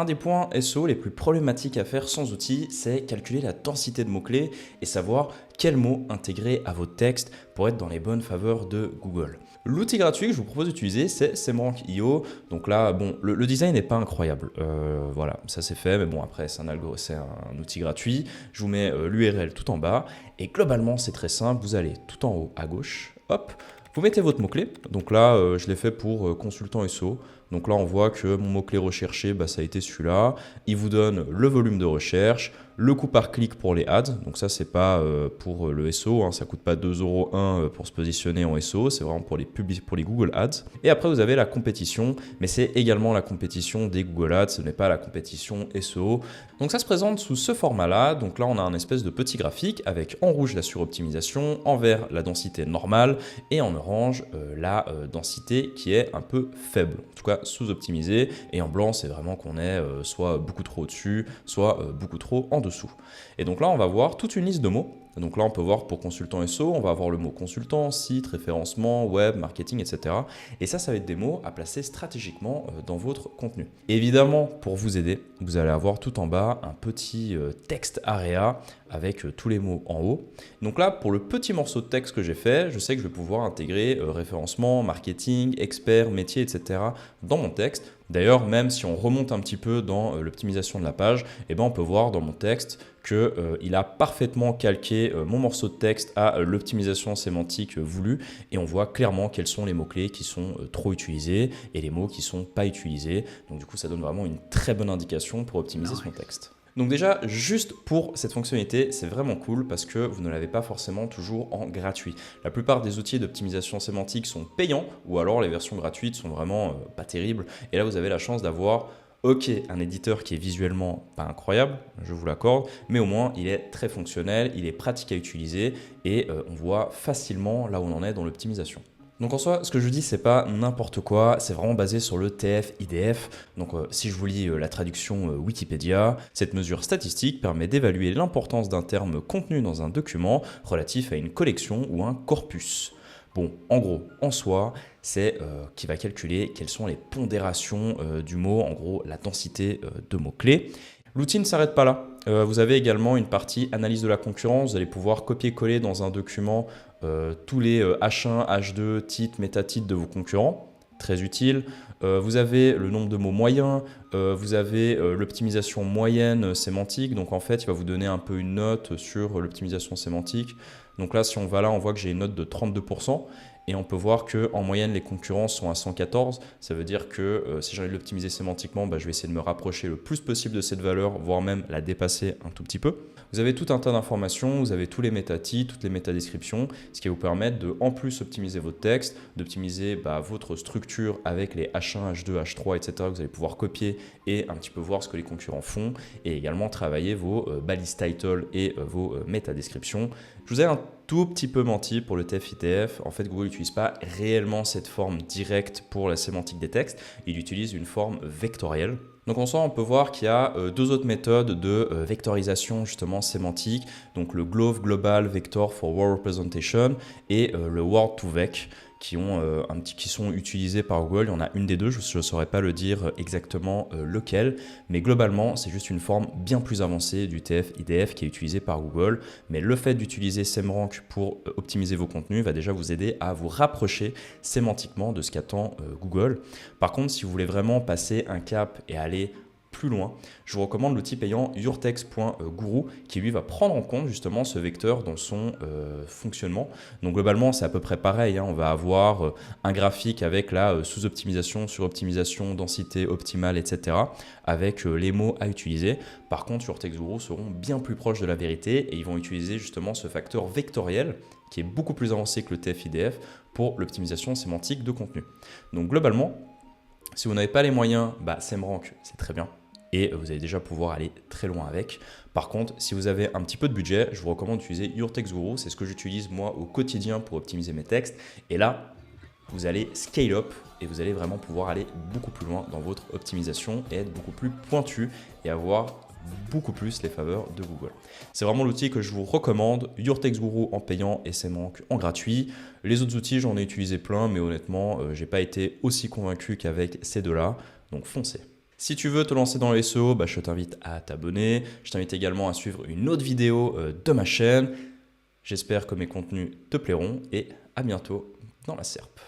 Un des points SEO les plus problématiques à faire sans outil, c'est calculer la densité de mots-clés et savoir quels mots intégrer à votre texte pour être dans les bonnes faveurs de Google. L'outil gratuit que je vous propose d'utiliser, c'est SEMrush.io. Donc là, bon, le design n'est pas incroyable. Voilà, ça c'est fait, mais bon, après, c'est un outil gratuit. Je vous mets l'URL tout en bas. Et globalement, c'est très simple. Vous allez tout en haut à gauche, hop, vous mettez votre mot-clé. Donc là, je l'ai fait pour consultant SEO. Donc là, on voit que mon mot-clé recherché, ça a été celui-là. Il vous donne le volume de recherche, le coût par clic pour les ads. Donc ça, c'est pas pour le SEO, hein, ça coûte pas 2,01 € pour se positionner en SEO, c'est vraiment pour les Google Ads. Et après, vous avez la compétition, mais c'est également la compétition des Google Ads, ce n'est pas la compétition SEO. Donc ça se présente sous ce format-là. Donc là, on a un espèce de petit graphique avec en rouge la suroptimisation, en vert la densité normale et en orange la densité qui est un peu faible. En tout cas, sous-optimisé, et en blanc c'est vraiment qu'on est soit beaucoup trop au-dessus, soit beaucoup trop en dessous. Et donc là on va voir toute une liste de mots. Donc là on peut voir pour consultant SEO, on va avoir le mot consultant, site, référencement, web, marketing, etc. Et ça va être des mots à placer stratégiquement dans votre contenu. Et évidemment, pour vous aider, vous allez avoir tout en bas un petit texte area avec tous les mots en haut. Donc là, pour le petit morceau de texte que j'ai fait, je sais que je vais pouvoir intégrer référencement, marketing, expert, métier, etc. dans mon texte. D'ailleurs, même si on remonte un petit peu dans l'optimisation de la page, on peut voir dans mon texte qu'il a parfaitement calqué mon morceau de texte à l'optimisation sémantique voulue, et on voit clairement quels sont les mots-clés qui sont trop utilisés et les mots qui ne sont pas utilisés. Donc du coup, ça donne vraiment une très bonne indication pour optimiser son texte. Donc déjà, juste pour cette fonctionnalité, c'est vraiment cool parce que vous ne l'avez pas forcément toujours en gratuit. La plupart des outils d'optimisation sémantique sont payants, ou alors les versions gratuites sont vraiment pas terribles. Et là, vous avez la chance d'avoir un éditeur qui est visuellement pas incroyable, je vous l'accorde, mais au moins il est très fonctionnel, il est pratique à utiliser et on voit facilement là où on en est dans l'optimisation. Donc en soi, ce que je dis, c'est pas n'importe quoi, c'est vraiment basé sur le TF-IDF. Donc si je vous lis la traduction Wikipédia, cette mesure statistique permet d'évaluer l'importance d'un terme contenu dans un document relatif à une collection ou un corpus. Bon, en gros, en soi, c'est qui va calculer quelles sont les pondérations du mot, en gros la densité de mots-clés. L'outil ne s'arrête pas là. Vous avez également une partie analyse de la concurrence. Vous allez pouvoir copier-coller dans un document tous les H1, H2, titres, métatitres de vos concurrents. Très utile. Vous avez le nombre de mots moyens, vous avez l'optimisation moyenne sémantique. Donc en fait, il va vous donner un peu une note sur l'optimisation sémantique. Donc là, si on va là, on voit que j'ai une note de 32%. Et on peut voir qu'en moyenne, les concurrents sont à 114. Ça veut dire que si j'ai envie de l'optimiser sémantiquement, je vais essayer de me rapprocher le plus possible de cette valeur, voire même la dépasser un tout petit peu. Vous avez tout un tas d'informations, vous avez tous les métatitres, toutes les métadescriptions, ce qui va vous permettre de, en plus, optimiser votre texte, d'optimiser votre structure avec les H1, H2, H3, etc. que vous allez pouvoir copier et un petit peu voir ce que les concurrents font, et également travailler vos balises title et vos métadescriptions. Je vous ai un tout petit peu menti pour le TF-IDF. En fait, Google n'utilise pas réellement cette forme directe pour la sémantique des textes. Il utilise une forme vectorielle. Donc en soi, on peut voir qu'il y a deux autres méthodes de vectorisation justement sémantique. Donc le GLOVE, Global Vector for Word Representation, et le Word2Vec, qui sont utilisés par Google. Il y en a une des deux, je ne saurais pas le dire exactement lequel, mais globalement, c'est juste une forme bien plus avancée du TF-IDF qui est utilisé par Google. Mais le fait d'utiliser SEMrush pour optimiser vos contenus va déjà vous aider à vous rapprocher sémantiquement de ce qu'attend Google. Par contre, si vous voulez vraiment passer un cap et aller plus loin, je vous recommande l'outil payant yourtext.guru qui lui va prendre en compte justement ce vecteur dans son fonctionnement. Donc globalement c'est à peu près pareil, on va avoir un graphique avec la sous-optimisation, sur-optimisation, densité optimale, etc. avec les mots à utiliser. Par contre yourtext.guru seront bien plus proches de la vérité et ils vont utiliser justement ce facteur vectoriel qui est beaucoup plus avancé que le TF-IDF pour l'optimisation sémantique de contenu. Donc globalement, si vous n'avez pas les moyens, SEMrush c'est très bien. Et vous allez déjà pouvoir aller très loin avec. Par contre, si vous avez un petit peu de budget, je vous recommande d'utiliser yourtext.guru. C'est ce que j'utilise moi au quotidien pour optimiser mes textes. Et là, vous allez scale up et vous allez vraiment pouvoir aller beaucoup plus loin dans votre optimisation et être beaucoup plus pointu et avoir beaucoup plus les faveurs de Google. C'est vraiment l'outil que je vous recommande, yourtext.guru en payant et SEMrush en gratuit. Les autres outils, j'en ai utilisé plein, mais honnêtement, j'ai pas été aussi convaincu qu'avec ces deux-là. Donc foncez. Si tu veux te lancer dans le SEO, je t'invite à t'abonner. Je t'invite également à suivre une autre vidéo de ma chaîne. J'espère que mes contenus te plairont et à bientôt dans la SERP.